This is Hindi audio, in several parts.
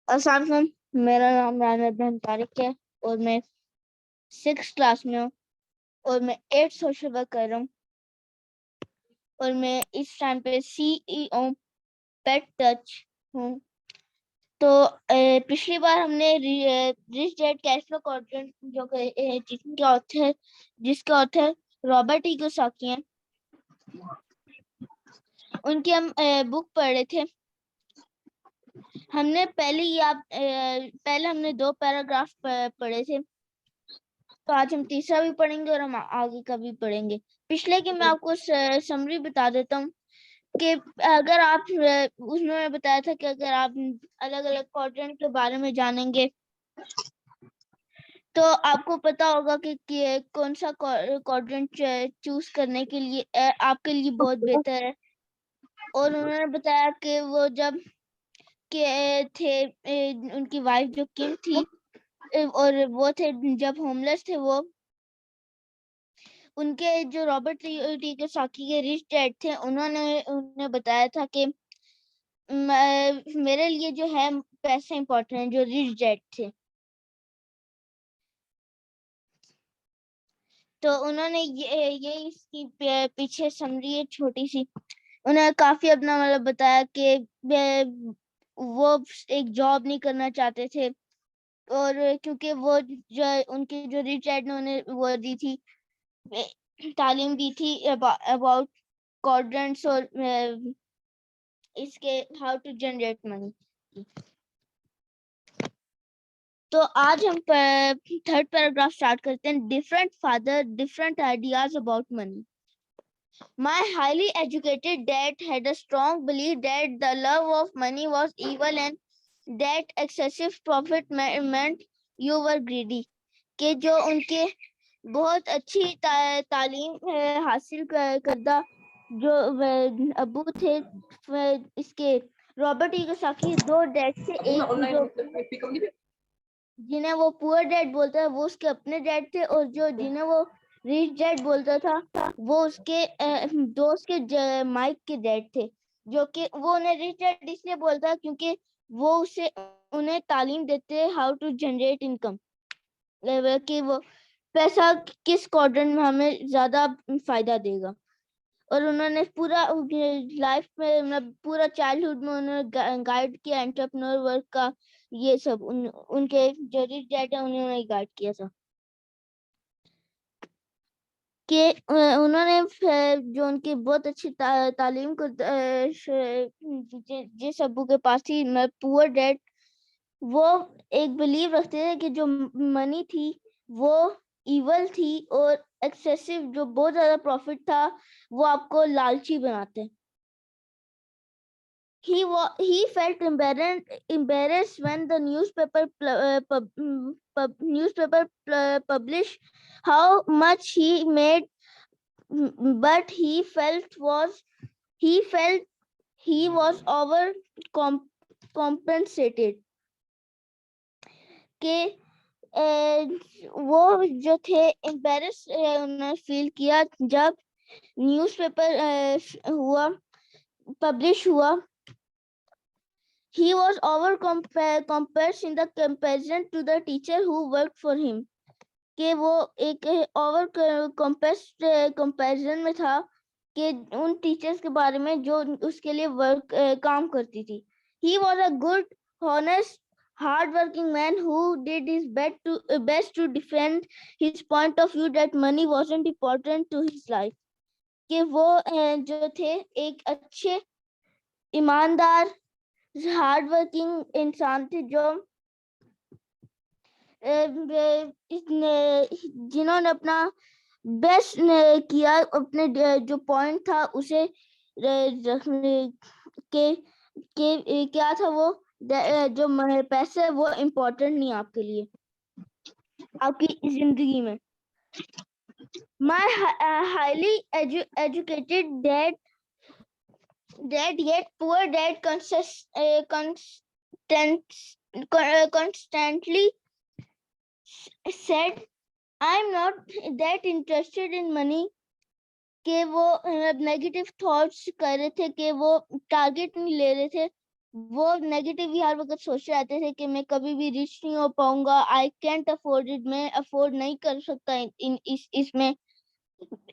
अस्सलाम वालेकुम, मेरा नाम राना इब्राहिम तारिक है और मैं 6th क्लास में हूँ और मैं 8 सोशल वर्क कर रहा हूँ और मैं इस टाइम पे CEO पेट टच हूँ। तो पिछली बार हमने rich dad cash flow quadrant जिसके ऑथर रॉबर्ट कियोसाकी हैं, उनकी हम बुक पढ़ रहे थे। हमने पहले हमने 2 पैराग्राफ पढ़े थे, तो आज हम तीसरा भी पढ़ेंगे और हम आगे का भी पढ़ेंगे। पिछले की मैं आपको समरी बता देता हूँ कि अगर आप उसमें बताया था कि अगर आप अलग-अलग क्वाड्रेंट के बारे में जानेंगे तो आपको पता होगा कि कौन सा क्वाड्रेंट चूज करने के लिए आपके लिए बहुत बेहतर है। और उन्होंने बताया कि वो जब के थे उनकी वाइफ जो किम थी और वो थे जब होमलेस थे वो, उनके जो रॉबर्ट कियोसाकी के रिच डैड थे उन्होंने उन्हें बताया था कि मेरे लिए जो है पैसे इम्पोर्टेंट है, जो रिच डैड थे। तो उन्होंने ये इसकी पीछे समरी है छोटी सी। उन्होंने काफी अपना मतलब बताया कि वो एक जॉब नहीं करना चाहते थे और क्योंकि वो जो उनके जो रिच डैड ने उन्हें वो दी थी, तालीम दी थी अबाउट क्वाड्रेंट्स और इसके हाउ टू जनरेट मनी। तो आज हम 3rd पैराग्राफ स्टार्ट करते हैं। Different father, different ideas about money. My highly educated dad had a strong belief that the love of money was evil and that excessive profit meant you were greedy. कि जो उनके बहुत अच्छी तालीम हासिल करदा जो अबू थे इसके रॉबर्ट कियोसाकी, 2 डैड थे। एक जो जिन्हें वो पुअर डैड बोलता है वो उसके अपने डैड थे और जो जिन्हें वो रिच डैड बोलता था वो उसके दोस्त के माइक के डैड थे, जो कि वो उन्हें रिच डैड इसलिए बोलता है क्योंकि वो उन्हें तालीम देते हैं हाउ टू जनरेट इनकम, कि वो पैसा किस क्वाड्रेंट में हमें ज्यादा फायदा देगा। और उन्होंने पूरा लाइफ में मतलब पूरा चाइल्डहुड में उन्होंने गाइड किया एंटरप्रेन्योर वर्क का। ये सब उनके जो रिच डैड है उन्होंने गाइड किया था कि उन्होंने जो उनकी बहुत अच्छी तालीम को जिस अब्बू के पास थी, पुअर डैड, वो एक बिलीव रखते थे कि जो मनी थी वो इवल थी और एक्सेसिव जो बहुत ज्यादा प्रॉफिट था वो आपको लालची बनाते। He felt embarrassed when the newspaper published how much he made, but he felt he was over compensated. के वो जो थे एम्बेरस उन्होंने फील किया जब न्यूज़पेपर पब्लिश हुआ। He was compared in the comparison to the teacher who worked for him. कि वो एक ओवर कंपैरिजन में था कि उन टीचर्स के बारे में जो उसके लिए काम करती थी। He was a good, honest, hard-working man who did his best to defend his point of view that money wasn't important to his life. कि वो जो थे एक अच्छे, ईमानदार, हार्ड वर्किंग इंसान थे जो जिन्होंने अपना बेस्ट किया, अपने जो पॉइंट था उसे रखने के क्या था वो जो पैसे वो इम्पोर्टेंट नहीं आपके लिए आपकी जिंदगी में। My highly educated dad yet poor dad constantly said I'm not that interested in money। कि वो नेगेटिव थॉट्स कर रहे थे कि वो टारगेट नहीं ले रहे थे वो नेगेटिव ही हर वक्त सोचते रहते थे कि मैं कभी भी रिच नहीं हो पाऊंगा, आई कैंट अफोर्ड इट, मैं अफोर्ड नहीं कर सकता इसमें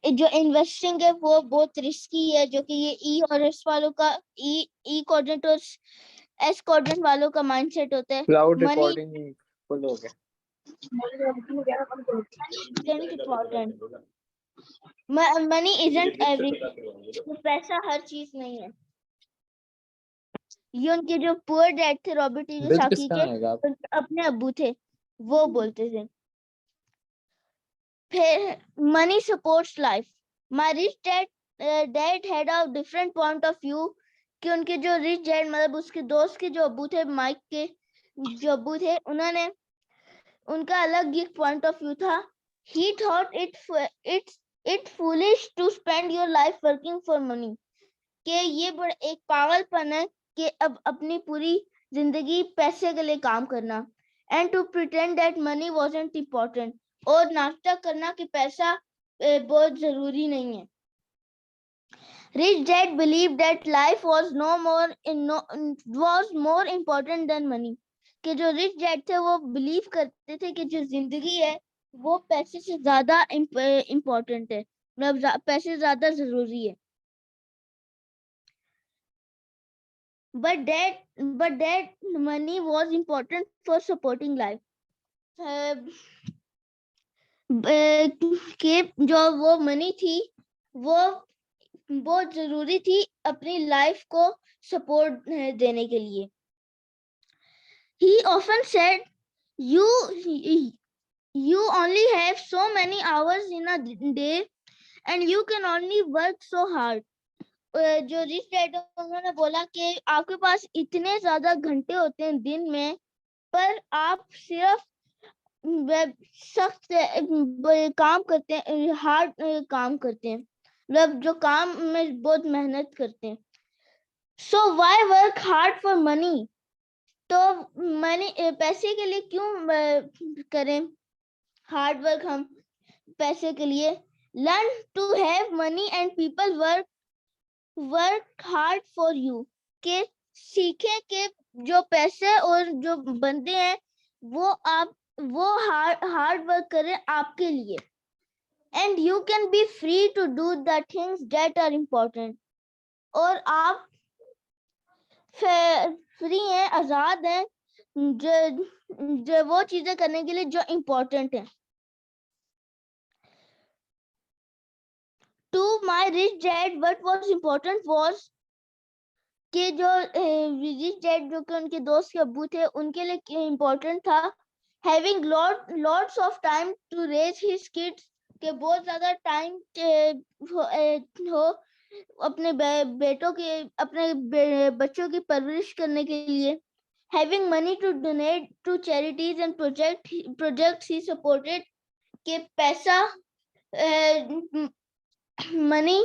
जो इन्वेस्टिंग है वो बहुत रिस्की है, जो कि ये ई और एस वालों का ई क्वाड्रेंट और एस क्वाड्रेंट वालों का माइंडसेट होता है। क्लाउड मनी रिकॉर्डिंग फुल हो गया। इम्पोर्टेंट, मनी इजंट एवरीथिंग, पैसा हर चीज नहीं है। ये उनके जो पुअर डैड थे रॉबर्ट कियोसाकी के, अपने अब्बू थे, वो बोलते थे। फिर money supports life, my rich dad had a different point of view, कि उनके जो रिच डैड मतलब उसके दोस्त के जो अब्बू थे, माइक के जो अब्बू थे, उन्होंने उनका अलग एक पॉइंट ऑफ व्यू था। He thought it foolish to spend your life working for money, कि ये बड़ा एक पागलपन है कि अब अपनी पूरी जिंदगी पैसे के लिए काम करना, and to pretend that money wasn't important, और नाटक करना कि पैसा बहुत जरूरी नहीं है। Rich dad believe that life was more important than money, कि जो रिच डैड थे वो बिलीव करते थे कि जो जिंदगी है वो पैसे से ज्यादा इम्पोर्टेंट है, मतलब पैसे ज्यादा जरूरी है। But that money was important for supporting life. कि जो वो मनी थी वो बहुत जरूरी थी अपनी लाइफ को सपोर्ट देने के लिए। He often said, you only have so many hours in a day and you can only work so hard. जो रिच डैड उन्होंने बोला कि आपके पास इतने ज्यादा घंटे होते हैं दिन में, पर आप सिर्फ सख्त काम करते हैं, हार्ड काम करते हैं, मतलब जो काम में बहुत मेहनत करते हैं। So why work hard for money, तो मनी पैसे के लिए क्यों करें हार्ड वर्क हम पैसे के लिए। Learn to have money and people work hard for you, के सीखें कि जो पैसे और जो बंदे हैं वो हार्ड वर्क करें आपके लिए। And you can be free to do the things that are important, और आप फ्री हैं, आजाद हैं जो वो चीजें करने के लिए जो इम्पोर्टेंट है। To my rich dad what was important was, कि जो रिच डैड जो कि उनके दोस्त के अब्बू थे, उनके लिए इम्पोर्टेंट था having lots of time to raise his kids, के बहुत ज्यादा टाइम हो अपने बेटों के अपने बच्चों की परवरिश करने के लिए। Having money to donate to charities and projects he supported, के पैसा मनी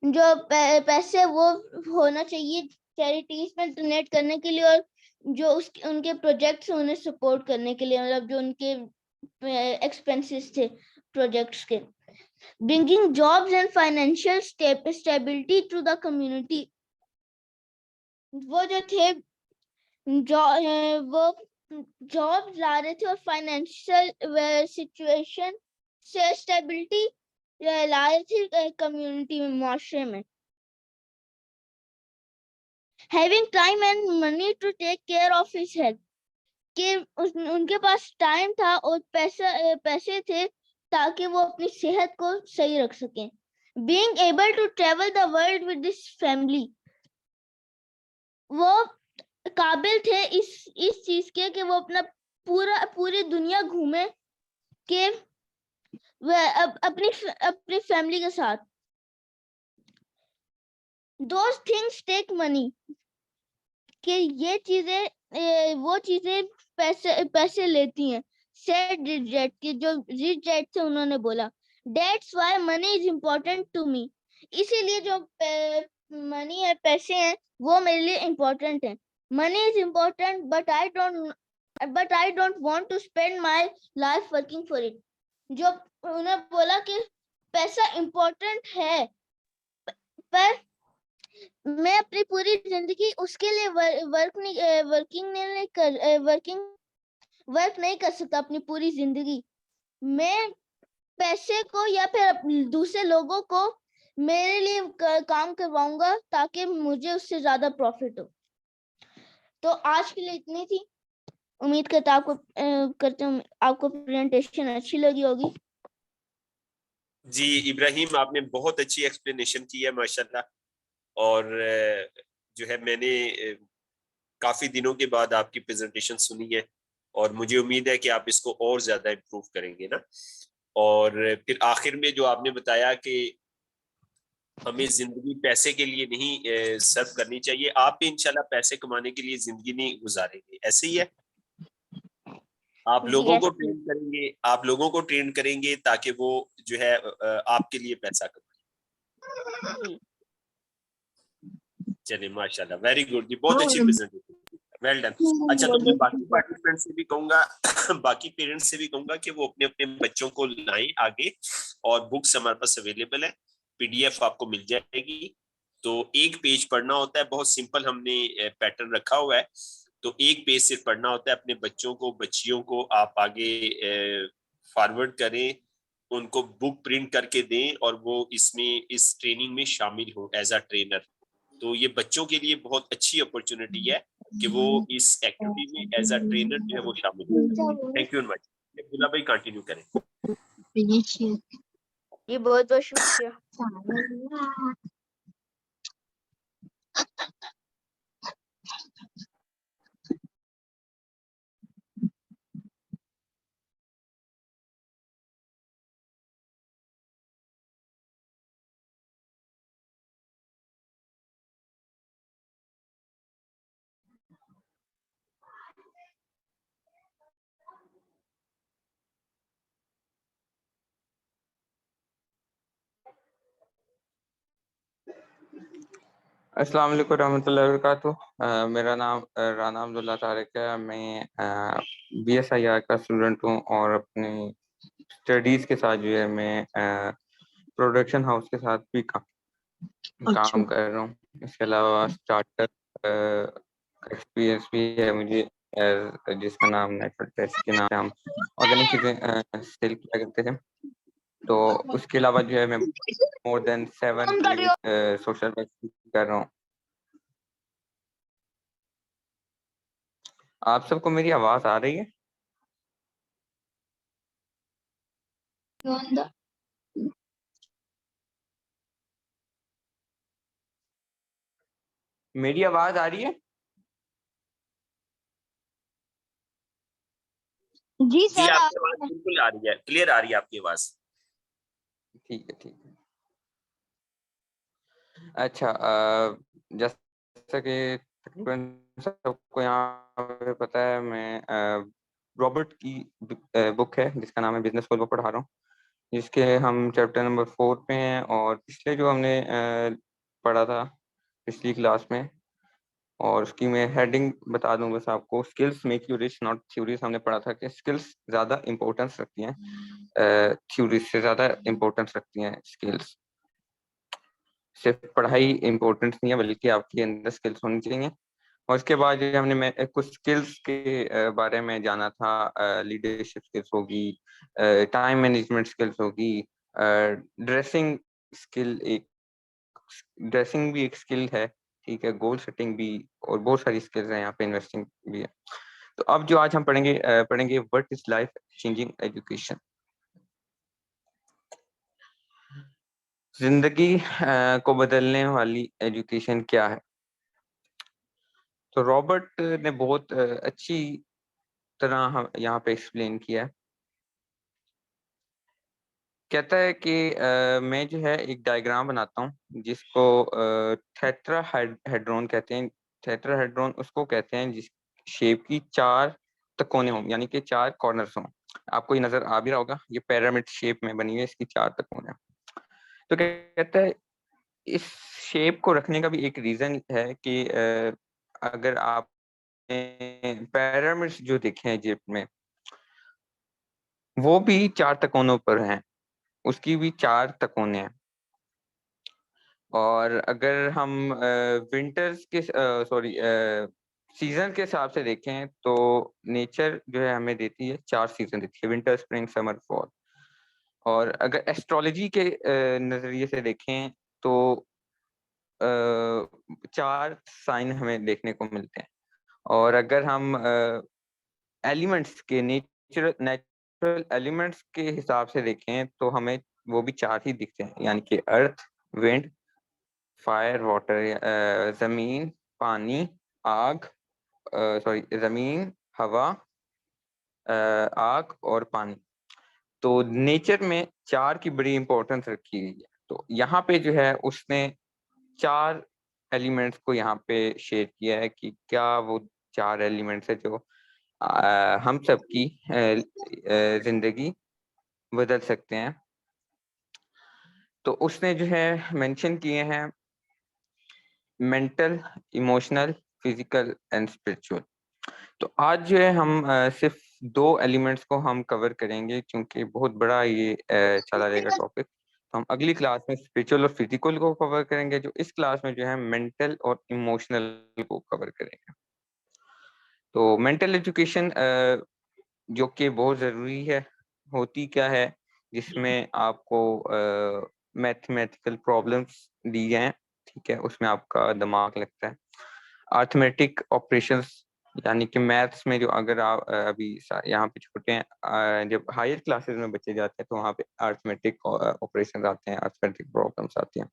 जो पैसे वो होना चाहिए चैरिटीज में डोनेट करने के लिए, और जो उनके प्रोजेक्ट्स उन्हें सपोर्ट करने के लिए, मतलब जो उनके एक्सपेंसेस थे प्रोजेक्ट्स के। Bringing jobs and financial stability to the community, वो जो थे वो जॉब ला रहे थे और फाइनेंशियल सिचुएशन से स्टेबिलिटी ला रहे थे कम्युनिटी में, मुआशरे में। Having time and money to take care of his health, कि उनके पास टाइम था और पैसे थे ताकि वो अपनी सेहत को सही रख सकें। Being able to travel the world with his family, वो काबिल थे इस चीज के कि वो अपना पूरी दुनिया घूमे, कि अपनी फैमिली के साथ। Those things take money, कि ये चीजें वो चीजें पैसे लेती हैं। सेड रिच डैड, कि जो रिच डैड थे उन्होंने बोला, that's why money is important to me, इसीलिए जो मनी है पैसे हैं वो मेरे लिए इम्पोर्टेंट है। Money is important but I don't want to spend my life working for it, जो उन्होंने बोला कि पैसा इम्पोर्टेंट है पर मैं अपनी पूरी जिंदगी उसके लिए वर्क नहीं कर सकता अपनी पूरी जिंदगी। मैं पैसे को या फिर दूसरे लोगों को मेरे लिए काम करवाऊंगा ताकि मुझे उससे ज्यादा प्रॉफिट हो। तो आज के लिए इतनी थी। उम्मीद करता हूँ आपको प्रेजेंटेशन अच्छी लगी होगी। जी इब्राहिम, आपने बहुत अच्छी एक्सप्लेनेशन की है माशाल्लाह। और जो है मैंने काफी दिनों के बाद आपकी प्रेजेंटेशन सुनी है और मुझे उम्मीद है कि आप इसको और ज्यादा इम्प्रूव करेंगे ना। और फिर आखिर में जो आपने बताया कि हमें जिंदगी पैसे के लिए नहीं सर्व करनी चाहिए, आप भी इंशाल्लाह पैसे कमाने के लिए जिंदगी नहीं गुजारेंगे, ऐसे ही है। आप लोगों को ट्रेन करेंगे, आप लोगों को ट्रेन करेंगे ताकि वो जो है आपके लिए पैसा कमाए। चलिए माशाल्लाह, वेरी गुड जी, बहुत अच्छी प्रेजेंटेशन, वेल डन। अच्छा, तो मैं बाकी पार्टिसिपेंट से भी कहूंगा बाकी पेरेंट्स से भी कहूंगा कि वो अपने अपने बच्चों को लाएं आगे, और बुक्स हमारे पास अवेलेबल है, पीडीएफ आपको मिल जाएगी। तो एक पेज पढ़ना होता है, बहुत सिंपल हमने पैटर्न रखा हुआ है। तो एक पेज से पढ़ना होता है, अपने बच्चों को बच्चियों को आप आगे फॉरवर्ड करें, उनको बुक प्रिंट करके दें और वो इसमें इस ट्रेनिंग में शामिल हो एज अ ट्रेनर। तो ये बच्चों के लिए बहुत अच्छी अपॉर्चुनिटी है कि वो इस एक्टिविटी में एज अ ट्रेनर जो है वो शामिल हो सकते हैं। Thank you much. अब्दुल्ला भाई कंटिन्यू करें। ये बहुत बहुत शुक्रिया। अस्सलाम वालेकुम रहमतुल्लाहि व बरकातुहू। मेरा नाम राना अब्दुल्ला तारिक है। मैं BSIR का स्टूडेंट हूँ और अपनी स्टडीज़ के साथ जो है मैं प्रोडक्शन हाउस के साथ भी काम कर रहा हूँ। इसके अलावा स्टार्टअप एक्सपीरियंस भी है मुझे, जिसका नाम नेटवर्क टेस्ट के नाम से हम ऑर्गेनिक चीज़ें सेल किया करते थे। तो उसके अलावा जो है मैं मोर देन 7 सोशल वर्क कर रहा हूँ। आप सबको मेरी आवाज आ रही है? मेरी आवाज आ रही है? जी जी सर, आपकी आवाज बिल्कुल आ रही है, क्लियर आ रही है आपकी आवाज। ठीक है, ठीक है। अच्छा, जैसा कि तकरीबन सबको यहाँ पे पता है, मैं रॉबर्ट की बुक है जिसका नाम है बिजनेस स्कूल, वो पढ़ा रहा हूँ, जिसके हम चैप्टर नंबर 4 पे हैं। और पिछले जो हमने पढ़ा था पिछली क्लास में, और उसकी मैं हेडिंग बता दूं बस आपको, skills make you rich not theories. हमने पढ़ा था कि स्किल्स ज़्यादा इम्पोर्टेंस रखती हैं, थ्योरीज से ज़्यादा इम्पोर्टेंस रखती हैं स्किल्स। सिर्फ पढ़ाई इम्पोर्टेंट नहीं है बल्कि आपके अंदर स्किल्स होनी चाहिए। और उसके बाद जो हमने मैं कुछ स्किल्स के बारे में जाना था, लीडरशिप स्किल्स होगी, टाइम मैनेजमेंट स्किल्स होगी, ड्रेसिंग स्किल एक ड्रेसिंग भी एक स्किल है, ठीक है, गोल सेटिंग भी, और बहुत सारी स्किल्स हैं यहाँ पे, इन्वेस्टिंग भी है। तो अब जो आज हम पढ़ेंगे what is life changing education. जिंदगी को बदलने वाली एजुकेशन क्या है? तो रॉबर्ट ने बहुत अच्छी तरह हम यहाँ पे एक्सप्लेन किया है। कहता है कि मैं जो है एक डायग्राम बनाता हूँ जिसको टेट्राहेड्रॉन कहते हैं। टेट्राहेड्रॉन उसको कहते हैं जिस शेप की 4 तकोने हों, यानी कि 4 कॉर्नर्स हों। आपको ये नजर आ भी रहा होगा, ये पिरामिड शेप में बनी है, इसकी 4 तकोने। तो कहता है इस शेप को रखने का भी एक रीजन है कि अगर आप पिरामिड्स जो देखे हैं इजिप्ट में, वो भी 4 तकोनों पर हैं, उसकी भी 4 तकोने हैं। और अगर हम विंटर्स के सॉरी सीजन के हिसाब से देखें तो नेचर जो है हमें देती है 4 सीजन देती है, विंटर, स्प्रिंग, समर, फॉल। और अगर एस्ट्रोलॉजी के नजरिए से देखें तो 4 साइन हमें देखने को मिलते हैं। और अगर हम एलिमेंट्स के नेचुरल एलिमेंट्स के हिसाब से देखें तो हमें वो भी 4 ही दिखते हैं, यानी कि अर्थ, विंड, फायर, वाटर, जमीन, पानी, आग, सॉरी जमीन, हवा, आग और पानी। तो नेचर में 4 की बड़ी इंपॉर्टेंस रखी गई है। तो यहाँ पे जो है उसने 4 एलिमेंट्स को यहाँ पे शेयर किया है कि क्या वो 4 एलिमेंट्स है जो हम सबकी जिंदगी बदल सकते हैं। तो उसने जो है मेंशन किए हैं mental, emotional, physical and spiritual. तो आज जो है हम सिर्फ 2 एलिमेंट्स को हम कवर करेंगे, क्योंकि बहुत बड़ा ये चला रहेगा टॉपिक। तो हम अगली क्लास में स्पिरिचुअल और फिजिकल को कवर करेंगे, जो इस क्लास में जो है मेंटल और इमोशनल को कवर करेंगे। तो मेंटल एजुकेशन जो कि बहुत ज़रूरी है, होती क्या है, जिसमें आपको मैथमेटिकल प्रॉब्लम्स दी जाएं, ठीक है, उसमें आपका दिमाग लगता है। अरिथमेटिक ऑपरेशंस, यानी कि मैथ्स में जो अगर आप अभी यहाँ पे छोटे हैं, जब हायर क्लासेस में बच्चे जाते हैं तो वहाँ पे अरिथमेटिक ऑपरेशंस आते हैं, अरिथमेटिक प्रॉब्लम्स आती हैं।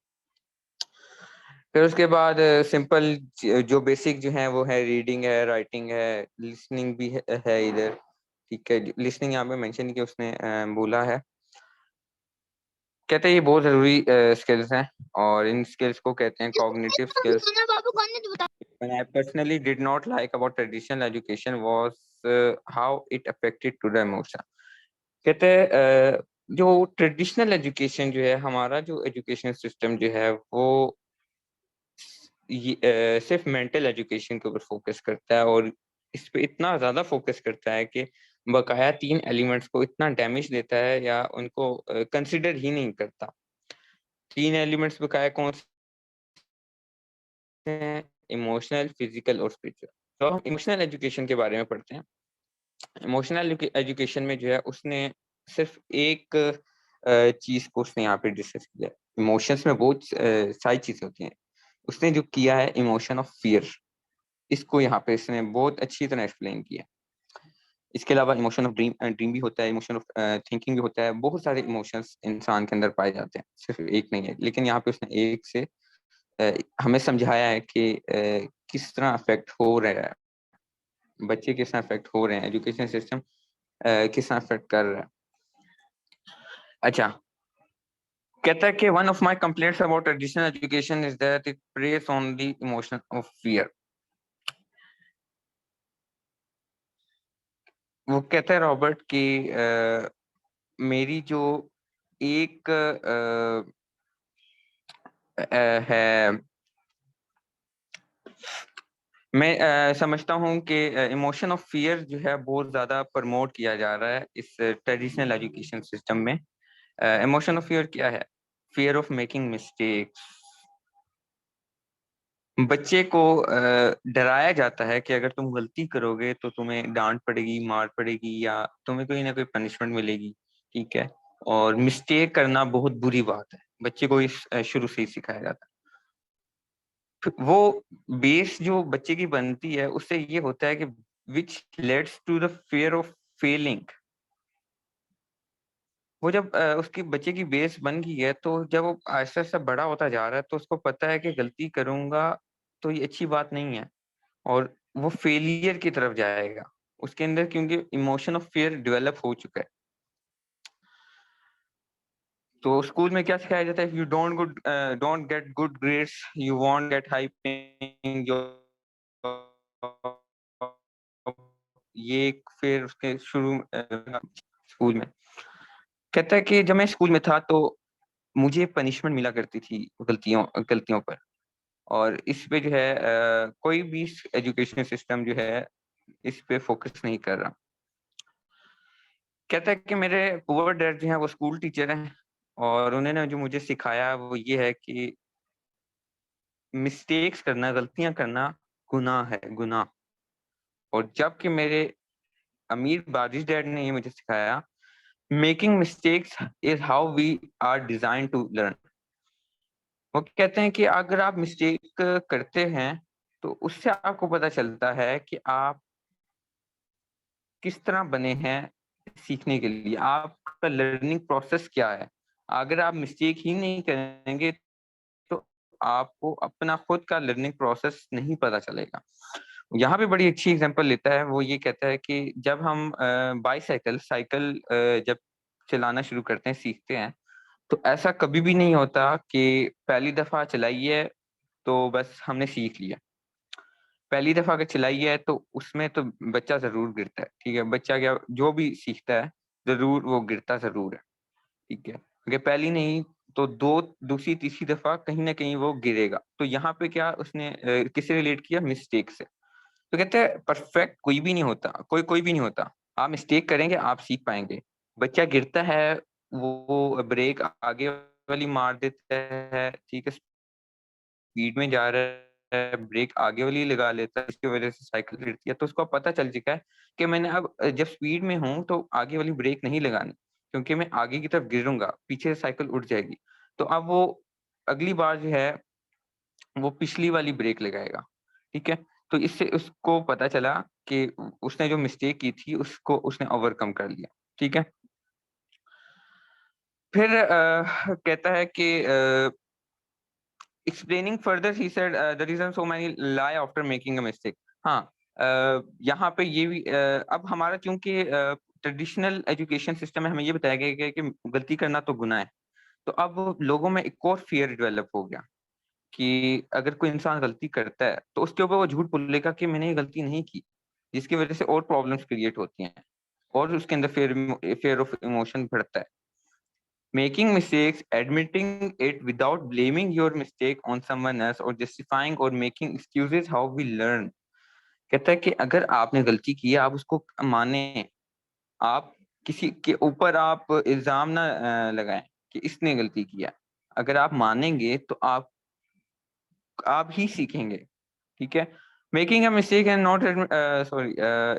फिर उसके बाद सिंपल जो बेसिक जो है वो है रीडिंग है, राइटिंग है, लिसनिंग भी है इधर, ठीक है। लिसनिंग यहाँ पे मेंशन किया उसने, बोला है, कहते हैं ये बहुत जरूरी स्किल्स हैं, और इन स्किल्स को कहते हैं cognitive skills. When I personally did not like about traditional education was how it affected to the emotion. कहते हैं जो ट्रेडिशनल एजुकेशन जो है, हमारा जो एजुकेशन सिस्टम जो है वो सिर्फ मेंटल एजुकेशन के ऊपर फोकस करता है, और इस पे इतना ज्यादा फोकस करता है कि बकाया 3 एलिमेंट्स को इतना डैमेज देता है या उनको कंसिडर ही नहीं करता। 3 एलिमेंट्स बकाया कौन से हैं? इमोशनल, फिजिकल और स्पिरिचुअल। तो हम इमोशनल एजुकेशन के बारे में पढ़ते हैं। इमोशनल एजुकेशन में जो है उसने सिर्फ एक चीज को उसने यहाँ पे डिस्कस किया। इमोशंस में बहुत सारी चीजें होती हैं, उसने जो किया है इमोशन ऑफ फियर, इसको यहाँ पे इसने बहुत अच्छी तरह एक्सप्लेन किया। इसके अलावा इमोशन ऑफ ड्रीम भी होता है, इमोशन ऑफ थिंकिंग भी होता है। बहुत सारे इमोशंस इंसान के अंदर पाए जाते हैं, सिर्फ एक नहीं है। लेकिन यहाँ पे उसने एक से हमें समझाया है कि किस तरह अफेक्ट हो रहा है, बच्चे किस तरह अफेक्ट हो रहे हैं, एजुकेशन सिस्टम किस तरह अफेक्ट कर रहा है। अच्छा, कहता है कि one of my complaints about traditional education is that it praise on the emotion of fear. वो कहता है रॉबर्ट कि मेरी जो एक है, मैं समझता हूँ कि इमोशन ऑफ फियर जो है बहुत ज्यादा प्रमोट किया जा रहा है इस ट्रेडिशनल एजुकेशन सिस्टम में। इमोशन ऑफ फियर क्या है? Fear of making mistakes. बच्चे को डराया जाता है कि अगर तुम गलती करोगे तो तुम्हें डांट पड़ेगी, मार पड़ेगी, या तुम्हें कोई ना कोई पनिशमेंट मिलेगी, ठीक है। और मिस्टेक करना बहुत बुरी बात है, बच्चे को इस शुरू से ही सिखाया जाता है। वो बेस जो बच्चे की बनती है उससे ये होता है कि which leads to the fear of failing. वो जब उसकी बच्चे की बेस बन गई है, तो जब वो आहिस्ता आहिस्ता बड़ा होता जा रहा है तो उसको पता है कि गलती करूंगा तो ये अच्छी बात नहीं है, और वो फेलियर की तरफ जाएगा उसके अंदर, क्योंकि इमोशन ऑफ फियर डेवलप हो चुका है। तो स्कूल में क्या सिखाया जाता है? You don't get good grades, you want get high paying ये फिर उसके शुरू स्कूल में कहता है कि जब मैं स्कूल में था तो मुझे पनिशमेंट मिला करती थी गलतियों पर, और इस पे जो है कोई भी एजुकेशन सिस्टम जो है इस पे फोकस नहीं कर रहा। कहता है कि मेरे पुअर डैड जो है वो स्कूल टीचर हैं, और उन्होंने जो मुझे सिखाया वो ये है कि मिस्टेक्स करना, गलतियां करना गुनाह है, गुनाह। और जबकि मेरे अमीर बारिश डैड ने ये मुझे सिखाया, making mistakes is how we are design to learn. वो कहते हैं कि अगर आप मिस्टेक करते हैं तो उससे आपको पता चलता है कि आप किस तरह बने हैं सीखने के लिए, आपका लर्निंग प्रोसेस क्या है। अगर आप मिस्टेक ही नहीं करेंगे तो आपको अपना खुद का लर्निंग प्रोसेस नहीं पता चलेगा। यहाँ पे बड़ी अच्छी एग्जांपल लेता है, वो ये कहता है कि जब हम साइकिल जब चलाना शुरू करते हैं, सीखते हैं, तो ऐसा कभी भी नहीं होता कि पहली दफा चलाई है तो बस हमने सीख लिया। पहली दफा अगर चलाई है तो उसमें तो बच्चा जरूर गिरता है, ठीक है। बच्चा क्या जो भी सीखता है जरूर वो गिरता जरूर है, ठीक है। अगर पहली नहीं तो दो, दूसरी तीसरी दफा कहीं ना कहीं वो गिरेगा। तो यहाँ पे क्या उसने किससे रिलेट किया? मिस्टेक से। तो कहते हैं परफेक्ट कोई भी नहीं होता, कोई भी नहीं होता। आप मिस्टेक करेंगे आप सीख पाएंगे। बच्चा गिरता है, वो ब्रेक आगे वाली मार देता है, ठीक है, स्पीड में जा रहा है, ब्रेक आगे वाली लगा लेता है, इसकी वजह से साइकिल गिरती है। तो उसको पता चल चुका है कि मैंने अब जब स्पीड में हूँ तो आगे वाली ब्रेक नहीं लगानी, क्योंकि मैं आगे की तरफ गिरूंगा, पीछे से साइकिल उठ जाएगी। तो अब वो अगली बार जो है वो पिछली वाली ब्रेक लगाएगा, ठीक है। तो इससे उसको पता चला कि उसने जो मिस्टेक की थी उसको उसने ओवरकम कर लिया, ठीक है। फिर कहता है कि explaining further he said the reason so many lie after making a mistake। हाँ, यहाँ पे ये भी अब हमारा क्योंकि ट्रेडिशनल एजुकेशन सिस्टम में हमें ये बताया गया है कि गलती करना तो गुनाह है। तो अब लोगों में एक और फियर डेवलप हो गया कि अगर कोई इंसान गलती करता है तो उसके ऊपर वो झूठ बोलेगा कि मैंने ये गलती नहीं की, जिसकी वजह से और प्रॉब्लम्स क्रिएट होती हैं और उसके अंदर फियर ऑफ इमोशन बढ़ता है। Making mistakes, admitting it without blaming your mistake on someone else or justifying or making excuses how we learn। कहता है कि अगर आपने गलती की है आप उसको माने, आप किसी के ऊपर आप इल्जाम ना लगाएं कि इसने गलती किया। अगर आप मानेंगे तो आप ही सीखेंगे, ठीक है। Making a mistake and not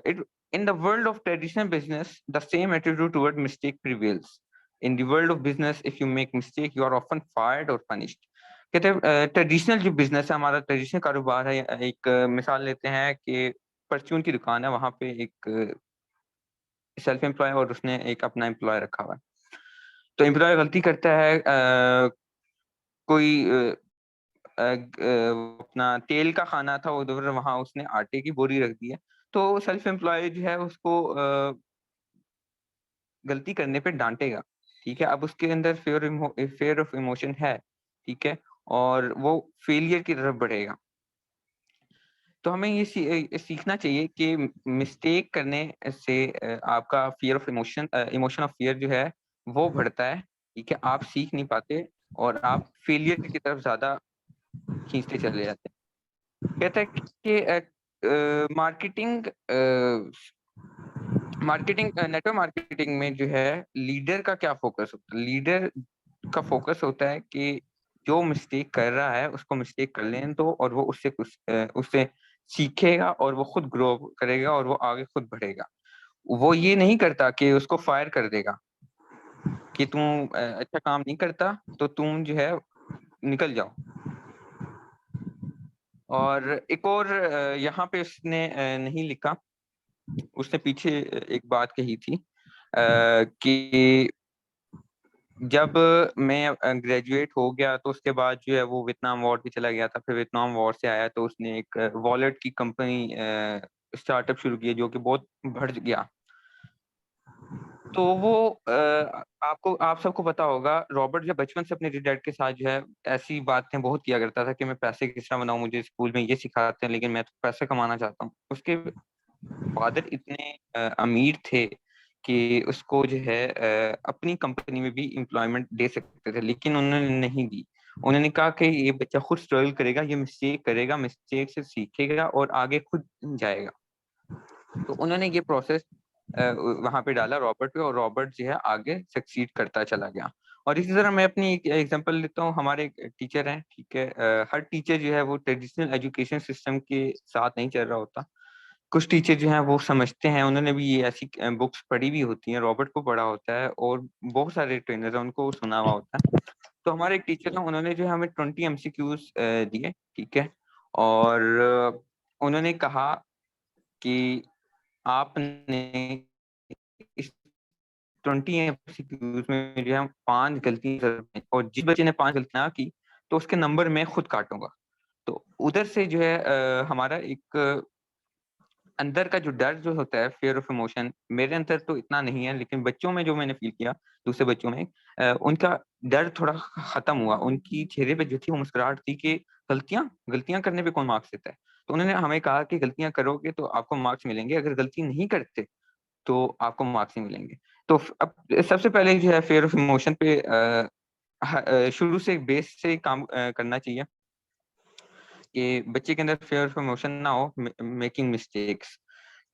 it in the world of traditional business the same attitude toward mistake prevails। In the world of business if you make mistake you are often fired or punished। कहते हैं ट्रेडिशनल जो बिजनेस है, हमारा ट्रेडिशनल कारोबार है, एक मिसाल लेते हैं कि परचून की दुकान है, वहां पे एक सेल्फ एम्प्लॉय और उसने एक अपना एम्प्लॉय रखा हुआ है। तो एम्प्लॉय गलती करता है, कोई अपना तेल का खाना था उधर, वहां उसने आटे की बोरी रख दी है। तो सेल्फ एम्प्लॉय जो है उसको गलती करने पे डांटेगा, ठीक है। अब उसके अंदर फेयर ऑफ इमोशन है, ठीक है, और वो फेलियर की तरफ बढ़ेगा। तो हमें ये सीखना चाहिए कि मिस्टेक करने से आपका fear of emotion of fear जो है वो बढ़ता है, ठीक है। आप सीख नहीं पाते और आप फेलियर की तरफ ज्यादा खींचते चले जाते हैं। कहता है कि नेटवर्क मार्केटिंग में जो है लीडर का क्या फोकस होता है? लीडर का फोकस होता है कि जो मिस्टेक कर रहा है उसको मिस्टेक कर लेने दो और वो उससे सीखेगा और वो खुद ग्रो करेगा और वो आगे खुद बढ़ेगा। वो ये नहीं करता कि उसको फायर कर देगा कि तुम अच्छा काम नहीं करता तो तुम जो है निकल जाओ। और एक और यहाँ पे उसने नहीं लिखा, उसने पीछे एक बात कही थी कि जब मैं ग्रेजुएट हो गया तो उसके बाद जो है वो वियतनाम वॉर पे चला गया था। फिर वियतनाम वॉर से आया तो उसने एक वॉलेट की कंपनी स्टार्टअप शुरू की जो कि बहुत बढ़ गया। तो वो आप सबको पता होगा, रॉबर्ट जब बचपन से अपने डैड के साथ जो है ऐसी बातें बहुत किया करता था कि मैं पैसे किस तरह बनाऊं, मुझे स्कूल में ये सिखाते हैं लेकिन मैं तो पैसे कमाना चाहता हूँ। उसके फादर इतने अमीर थे कि उसको जो है अपनी कंपनी में भी एम्प्लॉयमेंट दे सकते थे, लेकिन उन्होंने नहीं दी। उन्होंने कहा कि ये बच्चा खुद स्ट्रगल करेगा, ये मिस्टेक करेगा, मिस्टेक से सीखेगा और आगे खुद जाएगा। तो उन्होंने ये प्रोसेस वहां पे डाला रॉबर्ट पे और रॉबर्ट जो है आगे सक्सीड करता चला गया। और इसी तरह मैं अपनी एक एग्जांपल लेता हूँ। हमारे एक टीचर हैं, ठीक है, हर टीचर जो है वो ट्रेडिशनल एजुकेशन सिस्टम के साथ नहीं चल रहा होता। कुछ टीचर जो हैं वो समझते हैं, उन्होंने भी ये ऐसी बुक्स पढ़ी भी होती हैं, रॉबर्ट को पढ़ा होता है और बहुत सारे ट्रेनर हैं उनको सुना हुआ होता है। तो हमारे एक टीचर हैं, उन्होंने जो है हमें 20 एमसीक्यूज दिए, ठीक है, और उन्होंने कहा कि आपने इस 20 एमसीक्यूज में जो है 5 गलतियां, और जिस बच्चे ने 5 गलतियां की तो उसके नंबर मैं खुद काटूंगा। तो उधर से जो है हमारा एक अंदर का जो डर जो होता है, फियर ऑफ इमोशन, मेरे अंदर तो इतना नहीं है, लेकिन बच्चों में जो मैंने फील किया, दूसरे बच्चों में उनका डर थोड़ा खत्म हुआ। उनकी चेहरे पे जो थी वो मुस्कुराहट थी कि गलतियां गलतियां करने पे कौन मार्क्स देता है। तो उन्होंने हमें कहा कि गलतियां करोगे तो आपको मार्क्स मिलेंगे, अगर गलती नहीं करते तो आपको मार्क्स नहीं मिलेंगे। तो अब सबसे पहले जो है फेयर ऑफ इमोशन पे शुरू से बेस से काम करना चाहिए कि बच्चे के अंदर फेयर ऑफ इमोशन ना हो, मेकिंग मिस्टेक्स।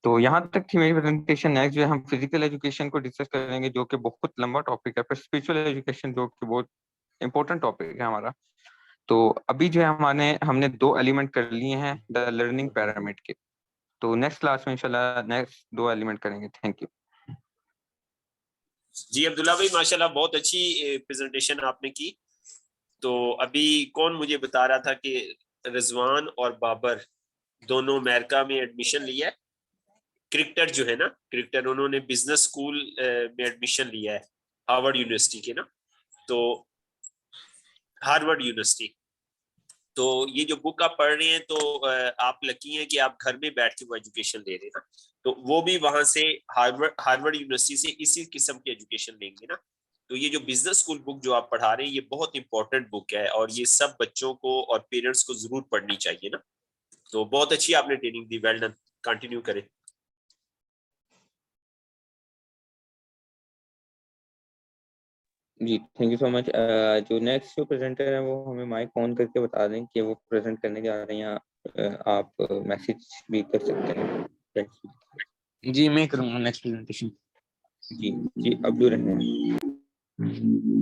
तो यहाँ तक थी मेरी प्रेजेंटेशन। नेक्स्ट जो है हम फिजिकल एजुकेशन को डिस्कस करेंगे, जो कि बहुत लंबा टॉपिक है, फिर स्पिरिचुअल एजुकेशन जो कि बहुत इंपॉर्टेंट टॉपिक है हमारा। तो अभी जो है हमने 2 एलिमेंट कर लिए हैं द लर्निंग पिरामिड के। तो नेक्स्ट क्लास में इंशाल्लाह नेक्स्ट 2 एलिमेंट करेंगे। Thank you. जी अब्दुल्ला भाई, माशाल्लाह बहुत अच्छी प्रेजेंटेशन आपने की। तो अभी कौन मुझे बता रहा था कि रिजवान और बाबर दोनों अमेरिका में एडमिशन लिया है। क्रिकेटर जो है ना, क्रिकेटर, उन्होंने बिजनेस स्कूल में एडमिशन लिया है, हार्वर्ड यूनिवर्सिटी के ना, तो हार्वर्ड यूनिवर्सिटी। तो ये जो बुक आप पढ़ रहे हैं, तो आप लकी हैं कि आप घर में बैठ के वो एजुकेशन ले रहे हैं ना। तो वो भी वहां से हार्वर्ड यूनिवर्सिटी से इसी किस्म की एजुकेशन लेंगे ना। तो ये जो बिजनेस स्कूल बुक जो आप पढ़ा रहे हैं, ये बहुत इंपॉर्टेंट बुक है और ये सब बच्चों को और पेरेंट्स को जरूर पढ़नी चाहिए ना। तो बहुत अच्छी आपने ट्रेनिंग दी, वेल डन, कंटिन्यू करें। जी थैंक यू सो मच। जो नेक्स्ट जो प्रेजेंटर है वो हमें माइक ऑन करके बता दें कि वो प्रेजेंट करने जा रहे हैं, या आप मैसेज भी कर सकते हैं। Thanks. जी मैं करूँगा नेक्स्ट प्रेजेंटेशन। जी जी अब्दुल रहमान।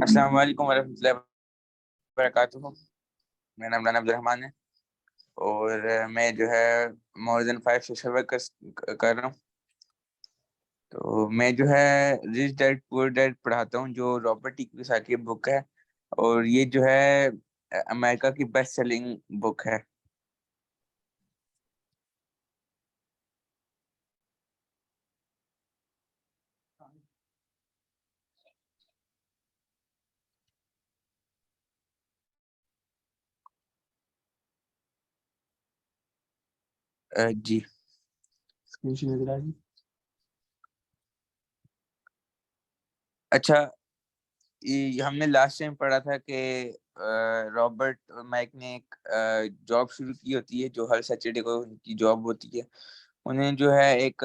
अस्सलाम वालेकुम वरहमतुल्लाहि वबरकातुहू। मेरा नाम राना अब्दुल रहमान है और मैं जो है मोर देन 5 सोशल वर्क कर रहा हूँ। तो मैं जो है रिच डैड पुअर डैड पढ़ाता हूँ, जो रॉबर्ट कियोसाकी की बुक है, और ये जो है अमेरिका की बेस्ट सेलिंग बुक है। जी स्क्रीन नजर आ रही? अच्छा, ये हमने लास्ट टाइम पढ़ा था कि रॉबर्ट और माइक ने एक जॉब शुरू की होती है, जो हर सैटरडे को उनकी जॉब होती है। उन्हें जो है एक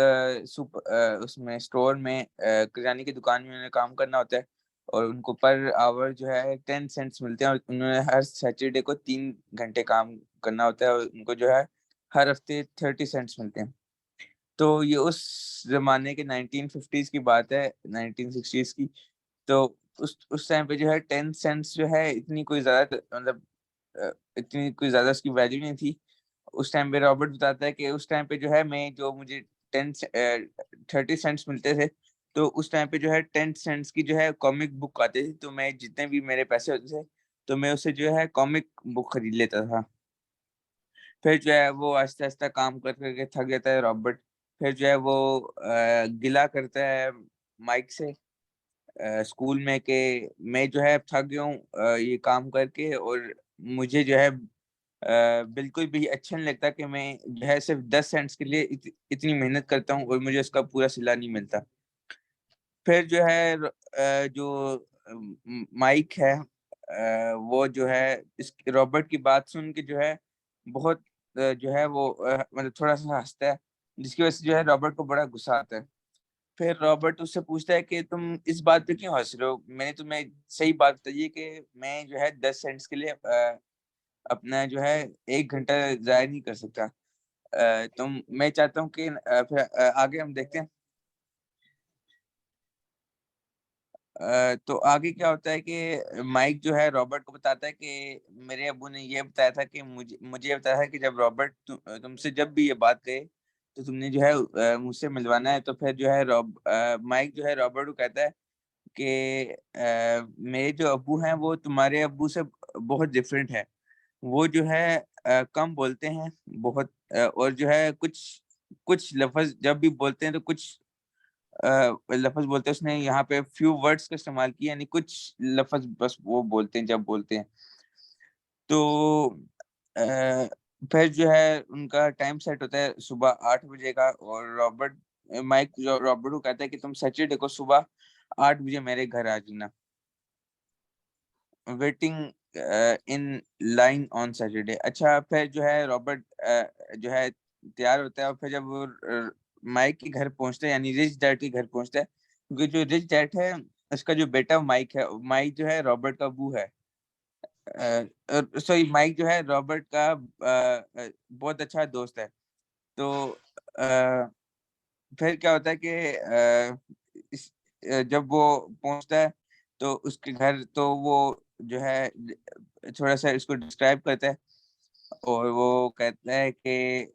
उसमें स्टोर में किराने की दुकान में उन्हें काम करना होता है, और उनको पर आवर जो है 10 सेंट्स मिलते हैं, और उन्होंने हर सैटरडे को 3 घंटे काम करना होता है, और उनको जो है हर हफ्ते 30 सेंट्स मिलते हैं। तो ये उस जमाने के 1950s की बात है, 1960s की। तो उस टाइम पे जो है 10 सेंट्स जो है इतनी कोई ज़्यादा, मतलब इतनी कोई ज़्यादा उसकी वैल्यू नहीं थी। उस टाइम पे रॉबर्ट बताता है कि उस टाइम पे जो है मैं जो मुझे 30 सेंट्स मिलते थे, तो उस टाइम पे जो है 10 सेंट्स की जो है कॉमिक बुक आती थी, तो मैं जितने भी मेरे पैसे होते थे, तो मैं उससे जो है कॉमिक बुक खरीद लेता था। फिर जो है वो आहिस्ता-आहिस्ता काम कर कर के थक जाता है रॉबर्ट। फिर जो है वो गिला करता है माइक से स्कूल में कि मैं जो है अब थक गया हूँ ये काम करके, और मुझे जो है बिल्कुल भी अच्छा नहीं लगता कि मैं जो है सिर्फ 10 सेंट्स के लिए इतनी मेहनत करता हूँ और मुझे उसका पूरा सिला नहीं मिलता। फिर जो है जो माइक है वो जो है इस रॉबर्ट की बात सुन के जो है बहुत जो है वो मतलब थोड़ा-सा हँसता है, जिसकी वजह से जो है रॉबर्ट को बड़ा गुस्सा आता है। फिर रॉबर्ट उससे पूछता है कि तुम इस बात पे क्यों हँस रहे हो? मैंने तुम्हें सही बात बताई है कि मैं जो है 10 सेंट्स के लिए अपना जो है 1 घंटा ज़ाया नहीं कर सकता। तो मैं चाहता हूँ कि फिर आगे हम देखते हैं। तो आगे क्या होता है कि माइक जो है रॉबर्ट को बताता है कि मेरे अब्बू ने ये बताया था कि मुझे ये बताया था कि जब रॉबर्ट तुमसे जब भी ये बात कहे तो तुमने जो है मुझसे मिलवाना है। तो फिर जो है माइक जो है रॉबर्ट को कहता है कि मेरे जो अब्बू हैं वो तुम्हारे अब्बू से बहुत डिफरेंट है। वो जो है कम बोलते हैं बहुत, और जो है कुछ कुछ लफ्ज जब भी बोलते हैं तो कुछ लफ्ज बोलते हैं। उसने यहाँ पे फ्यू वर्ड्स का इस्तेमाल किया, यानी कुछ लफ्ज बस वो बोलते हैं जब बोलते हैं। तो अ, फिर जो है उनका टाइम सेट होता है सुबह 8 बजे का, और माइक जो रॉबर्ट को कहता है कि तुम सैटरडे को सुबह 8 बजे मेरे घर आ जाना, waiting in line on Saturday. अच्छा, फिर जो है रॉबर्ट जो है तैयार होता है, और फिर जब वो माइक के घर पहुंचता है, यानी रिच डैड के घर पहुंचता है, क्योंकि जो रिच डैड है उसका जो बेटा माइक है, माइक जो है रॉबर्ट का अबू है। सॉरी, माइक जो है रॉबर्ट का बहुत अच्छा दोस्त है। तो अ, फिर क्या होता है कि जब वो पहुंचता है तो उसके घर, तो वो जो है थोड़ा सा इसको डिस्क्राइब करता है, और वो कहता है कि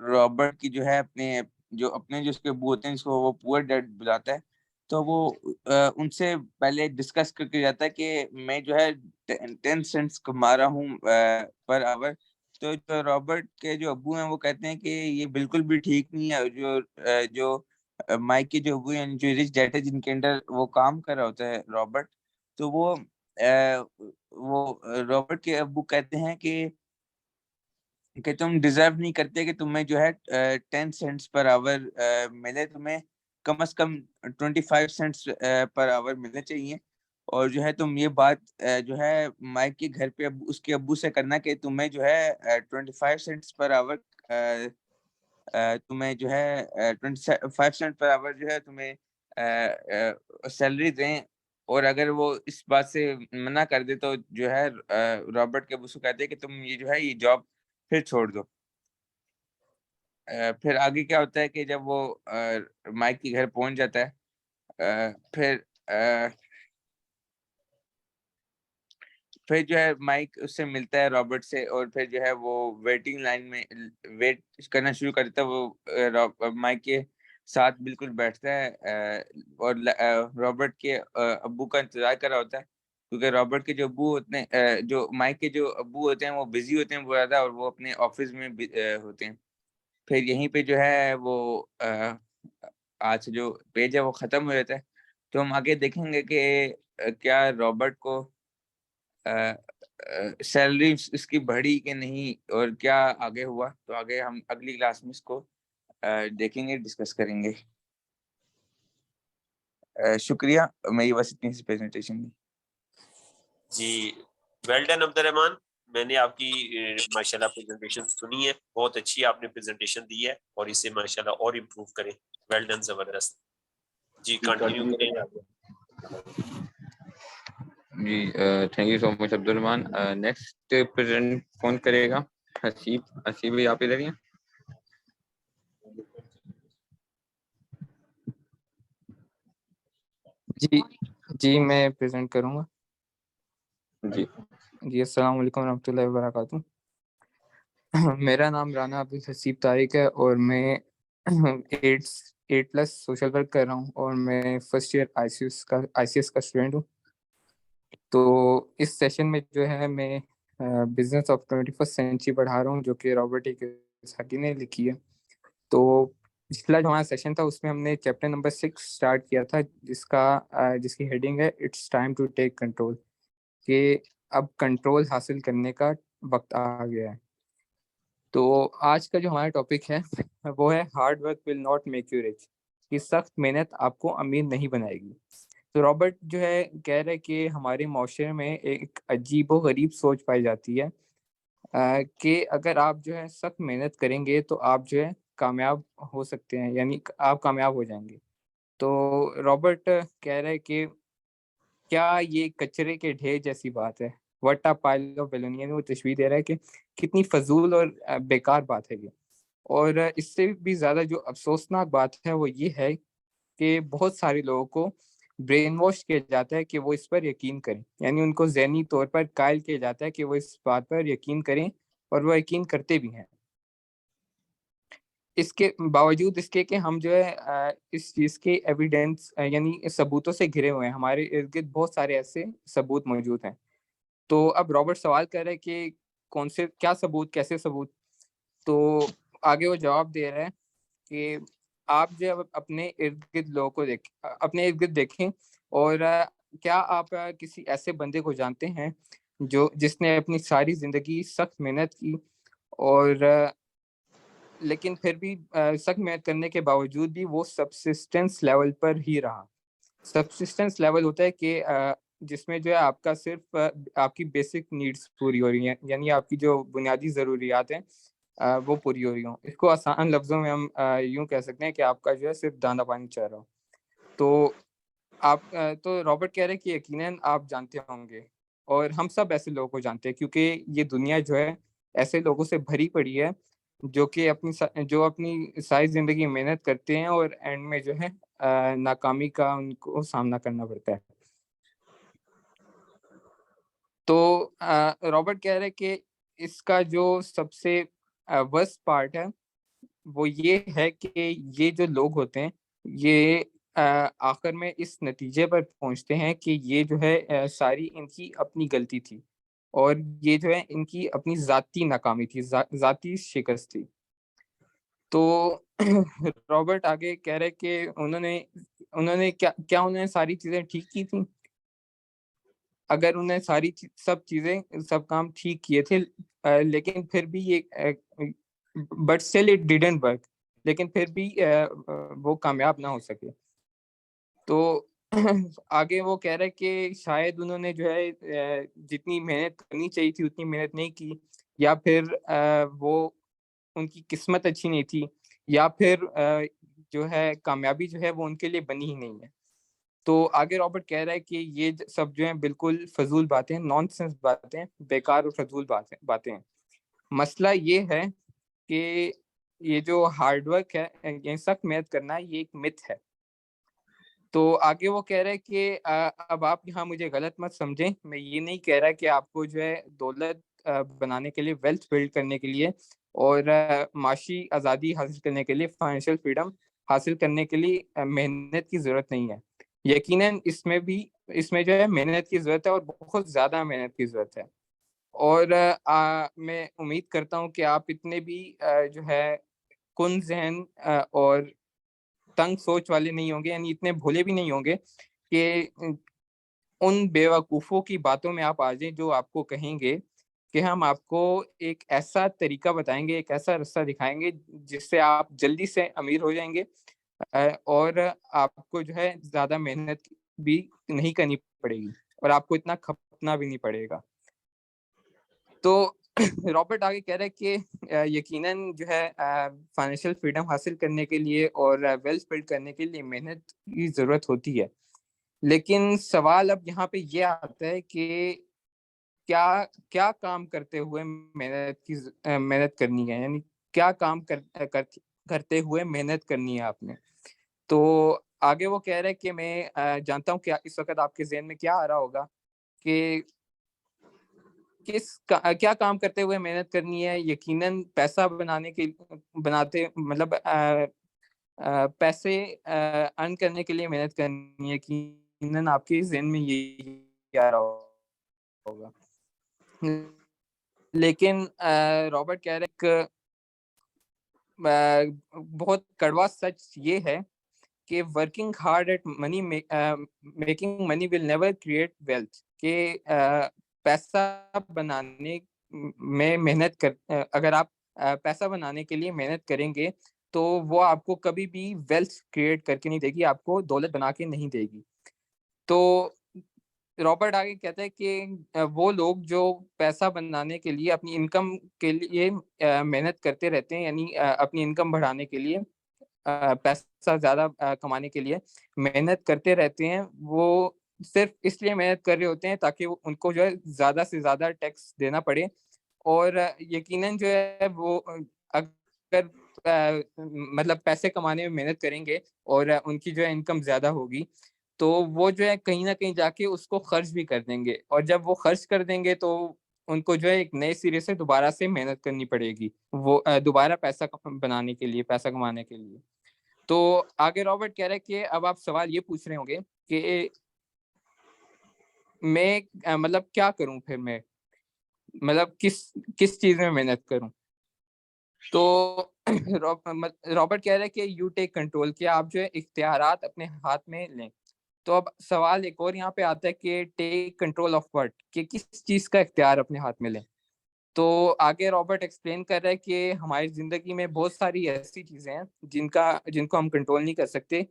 रॉबर्ट की जो है अपने जो उसके अब्बू होते हैं जिसको वो पुअर डैड बुलाता है, तो वो उनसे पहले डिस्कस करके जाता है कि मैं जो है 10 सेंट्स कमा रहा हूँ पर आवर। तो जो रॉबर्ट के जो अब्बू हैं वो कहते हैं कि ये बिल्कुल भी ठीक नहीं है। जो माइक के जो अब्बू हैं, जो रिच डैड है जिनके अंडर वो काम कर रहा होता है रॉबर्ट, तो वो रॉबर्ट के अब्बू कहते हैं कि तुम डिजर्व नहीं करते कि तुम्हें जो है 10 सेंट्स पर आवर मिले, तुम्हें कम से कम 25 सेंट्स पर आवर मिलने चाहिए। और जो है तुम ये बात जो है माइक के घर पे उसके अब्बू से करना कि तुम्हें जो है 25 सेंट्स पर आवर तुम्हें जो है 25 सेंट पर आवर जो है तुम्हें सैलरी दें। और अगर वो इस बात से मना कर दे तो जो है रॉबर्ट के अब्बू से कहते हैं कि तुम ये जो है ये जॉब फिर छोड़ दो। फिर आगे क्या होता है कि जब वो माइक के घर पहुंच जाता है, फिर जो है माइक उससे मिलता है रॉबर्ट से, और फिर जो है वो वेटिंग लाइन में वेट करना शुरू करता है। वो माइक के साथ बिल्कुल बैठता है, और रॉबर्ट के अब्बू का इंतजार कर रहा होता है, क्योंकि रॉबर्ट के जो अब्बू होते हैं, जो माइक के जो अब्बू होते हैं वो बिजी होते हैं बहुत ज़्यादा, और वो अपने ऑफिस में होते हैं। फिर यहीं पे जो है वो आज जो पेज है वो खत्म हो जाता है। तो हम आगे देखेंगे कि क्या रॉबर्ट को सैलरी इसकी बढ़ी कि नहीं, और क्या आगे हुआ। तो आगे हम अगली क्लास में इसको देखेंगे, डिस्कस करेंगे। शुक्रिया, मेरी बस इतनी सी प्रेजेंटेशन थी। जी, वेल डन अब्दुल रहमान। मैंने आपकी माशाल्लाह प्रेजेंटेशन सुनी है, बहुत अच्छी आपने प्रेजेंटेशन दी है, और इसे माशाल्लाह और इम्प्रूव करें। वेल डन, जबरदस्त। जी, कंटिन्यू करें आगे। जी, thank you so much Abdul Rahman. Next present कौन करेगा? हसीब भी आप इधर ही हैं? जी मैं प्रेजेंट करूंगा। जी, अस्सलाम वालेकुम रहमतुल्लाहि व बरकातुहू। मेरा नाम राना अब्दुल हसीब तारिक है, और मैं 8+ सोशल वर्क कर रहा हूँ, और मैं फर्स्ट ईयर आईसीएस का स्टूडेंट हूँ। तो इस सेशन में जो है मैं बिजनेस ऑफ 21st सेंचुरी पढ़ा रहा हूँ, जो कि रॉबर्ट कियोसाकी ने लिखी है। तो पिछला जो हमारा सेशन था उसमें हमने चैप्टर नंबर 6 स्टार्ट किया था, जिसकी हेडिंग है it's time to take control, कि अब कंट्रोल हासिल करने का वक्त आ गया है। तो आज का जो हमारा टॉपिक है वो है hard work will not make you rich, कि सख्त मेहनत आपको अमीर नहीं बनाएगी। तो रॉबर्ट जो है कह रहे हैं कि हमारे माशरे में एक अजीबो गरीब सोच पाई जाती है, कि अगर आप जो है सख्त मेहनत करेंगे तो आप जो है कामयाब हो सकते हैं, यानी आप कामयाब हो जाएंगे। तो रॉबर्ट कह रहे हैं कि क्या ये कचरे के ढेर जैसी बात है, what a pile of balloon, यानी वो तशबीह दे रहा है कि कितनी फजूल और बेकार बात है ये। और इससे भी ज़्यादा जो अफसोसनाक बात है वो ये है कि बहुत सारे लोगों को ब्रेन वॉश किया जाता है कि वो इस पर यकीन करें, यानी उनको ज़हनी तौर पर कायल किया जाता है कि वो इस बात पर यकीन करें, और वो यकीन करते भी हैं। इसके बावजूद इसके कि हम जो है इस चीज़ के एविडेंस यानी सबूतों से घिरे हुए हैं, हमारे इर्द-गिर्द बहुत सारे ऐसे सबूत मौजूद हैं। तो अब रॉबर्ट सवाल कर रहा है कि कौन से क्या सबूत, कैसे सबूत? तो आगे वो जवाब दे रहा है कि आप जो है अपने इर्द-गिर्द लोगों को अपने इर्द-गिर्द देखें, और क्या आप किसी ऐसे बंदे को जानते हैं जो जिसने अपनी सारी ज़िंदगी सख्त मेहनत की, और लेकिन फिर भी सख्त मेहनत करने के बावजूद भी वो सब्सिस्टेंस लेवल पर ही रहा। सब्सिस्टेंस लेवल होता है कि जिसमें जो है आपका सिर्फ आपकी बेसिक नीड्स पूरी हो रही हैं, यानी आपकी जो बुनियादी ज़रूरियात हैं वो पूरी हो रही हों। इसको आसान लफ्ज़ों में हम यूँ कह सकते हैं कि आपका जो है सिर्फ दाना पानी चल रहा हो। तो तो रॉबर्ट कह रहे हैं कि यकीनन आप जानते होंगे, और हम सब ऐसे लोगों को जानते हैं, क्योंकि ये दुनिया जो है ऐसे लोगों से भरी पड़ी है जो कि जो अपनी सारी ज़िंदगी मेहनत करते हैं, और एंड में जो है नाकामी का उनको सामना करना पड़ता है। तो रॉबर्ट कह रहे हैं कि इसका जो सबसे वर्स्ट पार्ट है वो ये है कि ये जो लोग होते हैं, ये आखिर में इस नतीजे पर पहुंचते हैं कि ये जो है सारी इनकी अपनी गलती थी, और ये जो है इनकी अपनी ज़ाती नाकामी थी, ज़ाती शिकस्त थी। तो रॉबर्ट आगे कह रहे हैं कि उन्होंने उन्होंने उन्होंने सारी चीज़ें ठीक की थी? अगर उन्हें सब चीज़ें, सब काम ठीक किए थे, लेकिन फिर भी ये but still it didn't work, लेकिन फिर भी वो कामयाब ना हो सके। तो आगे वो कह रहा है कि शायद उन्होंने जो है जितनी मेहनत करनी चाहिए थी उतनी मेहनत नहीं की, या फिर वो उनकी किस्मत अच्छी नहीं थी, या फिर जो है कामयाबी जो है वो उनके लिए बनी ही नहीं है। तो आगे रॉबर्ट कह रहा है कि ये सब जो है बिल्कुल फजूल बातें, नॉनसेंस बातें, बेकार और फजूल बातें हैं। मसला ये है कि ये जो हार्ड वर्क है, ये सख्त मेहनत करना, ये एक मिथ है। तो आगे वो कह रहा है कि अब आप यहाँ मुझे गलत मत समझें, मैं ये नहीं कह रहा कि आपको जो है दौलत बनाने के लिए, वेल्थ बिल्ड करने के लिए, और माशी आज़ादी हासिल करने के लिए, फाइनेंशियल फ्रीडम हासिल करने के लिए मेहनत की ज़रूरत नहीं है। यकीनन इसमें जो है मेहनत की ज़रूरत है, और बहुत ज़्यादा मेहनत की ज़रूरत है। और मैं उम्मीद करता हूँ कि आप इतने भी जो है कुन ज़हन और तंग सोच वाले नहीं होंगे, यानी इतने भोले भी नहीं होंगे कि उन बेवकूफ़ों की बातों में आप आ जाएँ जो आपको कहेंगे कि हम आपको एक ऐसा तरीका बताएँगे, एक ऐसा रास्ता दिखाएँगे जिससे आप जल्दी से अमीर हो जाएँगे, और आपको जो है ज़्यादा मेहनत भी नहीं करनी पड़ेगी, और आपको इतना खपना भी नहीं पड़ेगा। तो रॉबर्ट आगे कह रहा है कि यकीनन जो है फाइनेंशियल फ्रीडम हासिल करने के लिए और वेल्थ बिल्ड करने के लिए मेहनत की ज़रूरत होती है। लेकिन सवाल अब यहाँ पे ये आता है कि क्या क्या काम करते हुए मेहनत करनी है? यानी क्या काम करते हुए मेहनत करनी है आपने? तो आगे वो कह रहा है कि मैं जानता हूँ क्या इस वक़्त आपके ज़हन में क्या आ रहा होगा कि क्या काम करते हुए मेहनत करनी है? यकीनन पैसा बनाते मतलब पैसे अर्न करने के लिए मेहनत करनी है, यकीनन आपके ज़हन में यही आ रहा होगा। लेकिन रॉबर्ट कह रहे हैं कि बहुत कड़वा सच ये है कि working hard at making money will never create wealth, कि पैसा बनाने में अगर आप पैसा बनाने के लिए मेहनत करेंगे तो वो आपको कभी भी वेल्थ क्रिएट करके नहीं देगी, आपको दौलत बना के नहीं देगी। तो रॉबर्ट आगे कहता है कि वो लोग जो पैसा बनाने के लिए अपनी इनकम के लिए मेहनत करते रहते हैं, यानी अपनी इनकम बढ़ाने के लिए, पैसा ज़्यादा कमाने के लिए मेहनत करते रहते हैं, वो सिर्फ इसलिए मेहनत कर रहे होते हैं ताकि उनको जो है ज़्यादा से ज़्यादा टैक्स देना पड़े, और यकीनन जो है वो अगर मतलब पैसे कमाने में मेहनत करेंगे और उनकी जो है इनकम ज़्यादा होगी, तो वो जो है कहीं ना कहीं जाके उसको खर्च भी कर देंगे, और जब वो खर्च कर देंगे तो उनको जो है एक नए सिरे से दोबारा से मेहनत करनी पड़ेगी, वो दोबारा पैसा बनाने के लिए, पैसा कमाने के लिए। तो आगे रॉबर्ट कह रहा है कि अब आप सवाल ये पूछ रहे होंगे कि मैं मतलब क्या करूं, फिर मैं मतलब किस चीज में मेहनत करूं। तो रॉबर्ट कह रहा है कि यू टेक कंट्रोल, कि आप जो है इख्तियारात अपने हाथ में लें। तो अब सवाल एक और यहाँ पे आता है कि टेक कंट्रोल ऑफ व्हाट, कि किस चीज का इख्तियार अपने हाथ में लें। तो आगे रॉबर्ट एक्सप्लेन कर रहा है कि हमारी जिंदगी में बहुत सारी ऐसी चीजें हैं जिनको हम कंट्रोल नहीं कर सकते।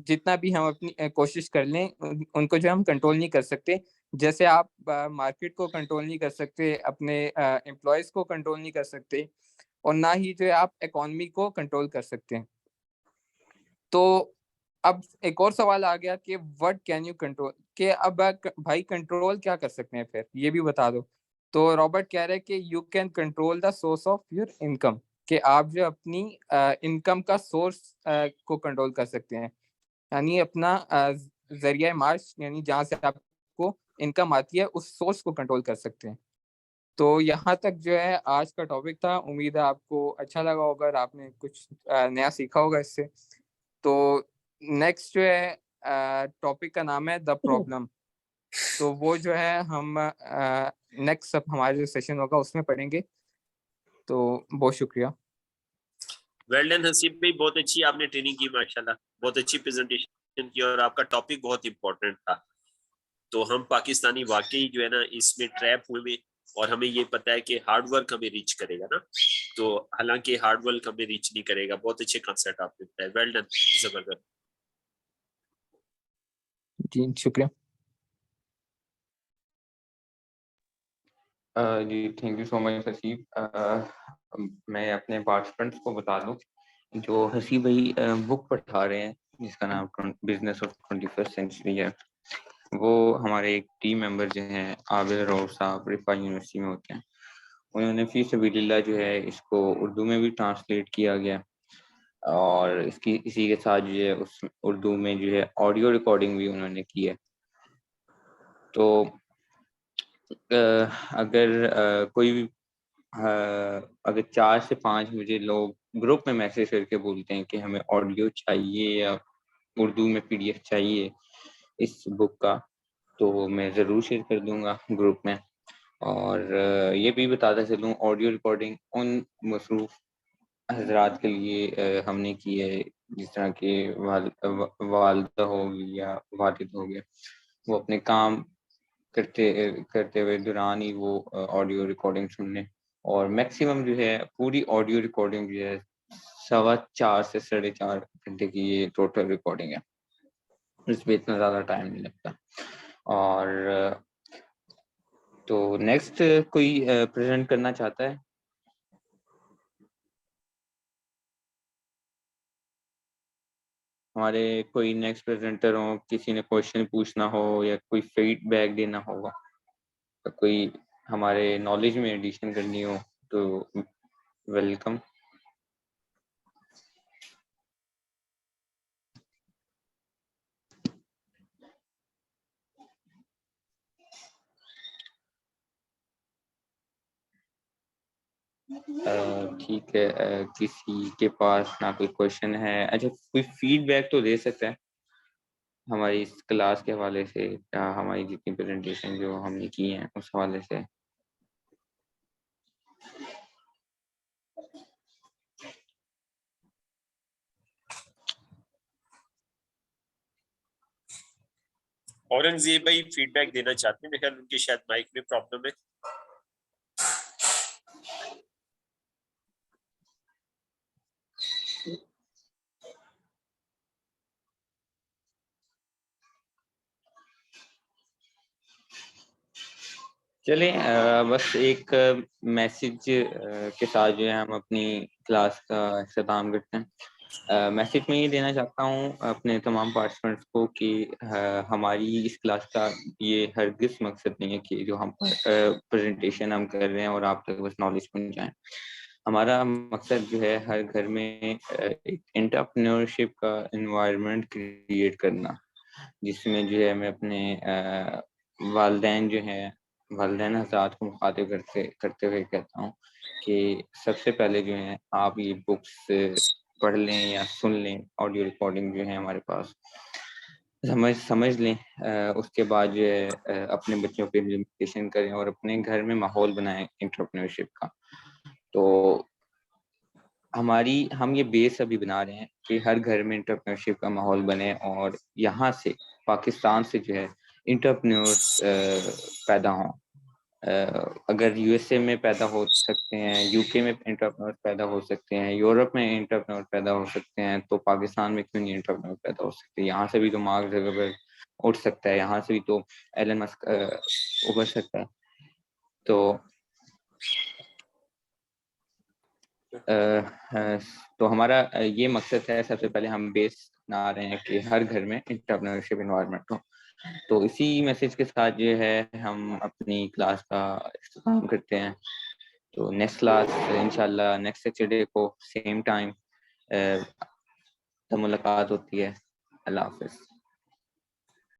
जितना भी हम अपनी कोशिश कर लें उनको जो हम कंट्रोल नहीं कर सकते। जैसे आप मार्केट को कंट्रोल नहीं कर सकते, अपने एम्प्लॉयज को कंट्रोल नहीं कर सकते, और ना ही जो है आप इकोनॉमी को कंट्रोल कर सकते हैं। तो अब एक और सवाल आ गया कि व्हाट कैन यू कंट्रोल, कि अब भाई कंट्रोल क्या कर सकते हैं, फिर ये भी बता दो। तो रॉबर्ट कह रहे हैं कि you can control the source of your income, कि आप जो अपनी इनकम का सोर्स को कंट्रोल कर सकते हैं, यानी अपना जरिया मार्च, यानी जहाँ से आपको इनकम आती है उस सोर्स को कंट्रोल कर सकते हैं। तो यहाँ तक जो है आज का टॉपिक था। उम्मीद है आपको अच्छा लगा होगा और आपने कुछ नया सीखा होगा इससे। तो नेक्स्ट जो है टॉपिक का नाम है द प्रॉब्लम। तो वो जो है हम नेक्स्ट सब हमारे जो सेशन होगा उसमें पढ़ेंगे। तो बहुत शुक्रिया। वेल डन हसीब भाई, बहुत अच्छी आपने ट्रेनिंग की माशाल्लाह, बहुत अच्छी प्रेजेंटेशन की और आपका टॉपिक बहुत इंपॉर्टेंट था। तो हम पाकिस्तानी वाकई जो है ना इसमें ट्रैप हुए, और हमें ये पता है कि हार्ड वर्क हमें रीच करेगा ना, तो हालांकि हार्ड वर्क हमें रीच नहीं करेगा। बहुत अच्छे कॉन्सेप्ट आपने बताया, वेल डन, जबरदस्त। जी शुक्रिया। जी thank you so much Haseeb. मैं अपने पार्टिसिपेंट्स को बता दूं, जो हसीब भाई बुक पढ़ा रहे हैं जिसका नाम बिजनेस ऑफ 21st सेंचुरी है, वो हमारे एक टीम मेंबर जो हैं आबिद रऊफ साहब रिफा यूनिवर्सिटी में होते हैं। उन्होंने फी सबीलिल्लाह जो है इसको उर्दू में भी ट्रांसलेट किया गया, और इसी के साथ जो है उस उर्दू में जो है ऑडियो रिकॉर्डिंग भी उन्होंने की है। तो अगर कोई भी अगर 4 से 5 मुझे लोग ग्रुप में मैसेज करके बोलते हैं कि हमें ऑडियो चाहिए या उर्दू में पीडीएफ चाहिए इस बुक का, तो मैं ज़रूर शेयर कर दूंगा ग्रुप में। और ये भी बताता चलूँ, ऑडियो रिकॉर्डिंग उन मसरूफ़ हज़रात के लिए हमने की है, जिस तरह के वालिदा हो गई या वालिद हो गए, वो अपने काम करते हुए दौरान ही वो ऑडियो रिकॉर्डिंग सुन लें। और मैक्सिमम जो है पूरी ऑडियो रिकॉर्डिंग जो है 4.25 से 4.5 घंटे की ये टोटल रिकॉर्डिंग है, इसमें इतना ज़्यादा टाइम नहीं लगता। और तो नेक्स्ट कोई प्रेजेंट करना चाहता है? हमारे कोई नेक्स्ट प्रेजेंटर हो, किसी ने क्वेश्चन पूछना हो या कोई फीडबैक देना होगा, तो कोई हमारे नॉलेज में एडिशन करनी हो तो वेलकम। ठीक है, किसी के पास ना कोई क्वेश्चन है? अच्छा, कोई फीडबैक तो दे सकता है हमारी इस क्लास के हवाले से, या हमारी जितनी प्रेजेंटेशन जो हमने की है उस हवाले से? औरंगजेब भाई फीडबैक देना चाहते हैं, मेरे ख्याल उनके शायद माइक में प्रॉब्लम है। चलें, बस एक मैसेज के साथ जो है हम अपनी क्लास का इख्तिताम करते हैं। मैसेज में ये देना चाहता हूँ अपने तमाम पार्टिसिपेंट्स को कि हमारी इस क्लास का ये हरगिज़ मकसद नहीं है कि जो हम प्रेजेंटेशन हम कर रहे हैं और आप तक बस नॉलेज पहुँचाएं। हमारा मकसद जो है हर घर में एक एंटरप्रेन्योरशिप का एनवायरनमेंट क्रिएट करना, जिसमें जो है मैं अपने वालदैन जो हैं, वालदैन हज़रात को मुखातिब करते हुए कहता हूँ कि सबसे पहले जो है आप ये बुक्स पढ़ लें या सुन लें, ऑडियो रिकॉर्डिंग जो है हमारे पास समझ लें। उसके बाद जो है अपने बच्चों पे इम्प्लीमेंटेशन करें और अपने घर में माहौल बनाएं एंटरप्रेन्योरशिप का। तो हम ये बेस अभी बना रहे हैं कि हर घर में एंटरप्रेन्योरशिप का माहौल बने और यहाँ से पाकिस्तान से जो है एंटरप्रेन्योर्स पैदा हों। अगर यूएसए में पैदा हो सकते हैं, यूके में एंटरप्रेन्योर पैदा हो सकते हैं, यूरोप में एंटरप्रेन्योर पैदा हो सकते हैं, तो पाकिस्तान में क्यों नहीं एंटरप्रेन्योर पैदा हो सकते? यहाँ से भी तो मार्क ज़करबर्ग उठ सकता है, यहाँ से भी तो एलन मस्क उभर सकता है। तो हमारा ये मकसद है, सबसे पहले हम बेस बना रहे हैं कि हर घर में एंटरप्रेन्योरशिप एनवायरनमेंट हो। तो इसी मैसेज के साथ जो है हम अपनी क्लास का इख्तिताम करते हैं। तो नेक्स्ट क्लास इंशाल्लाह नेक्स्ट सैटरडे को सेम टाइम मुलाकात होती है। अल्लाह हाफ़िज़।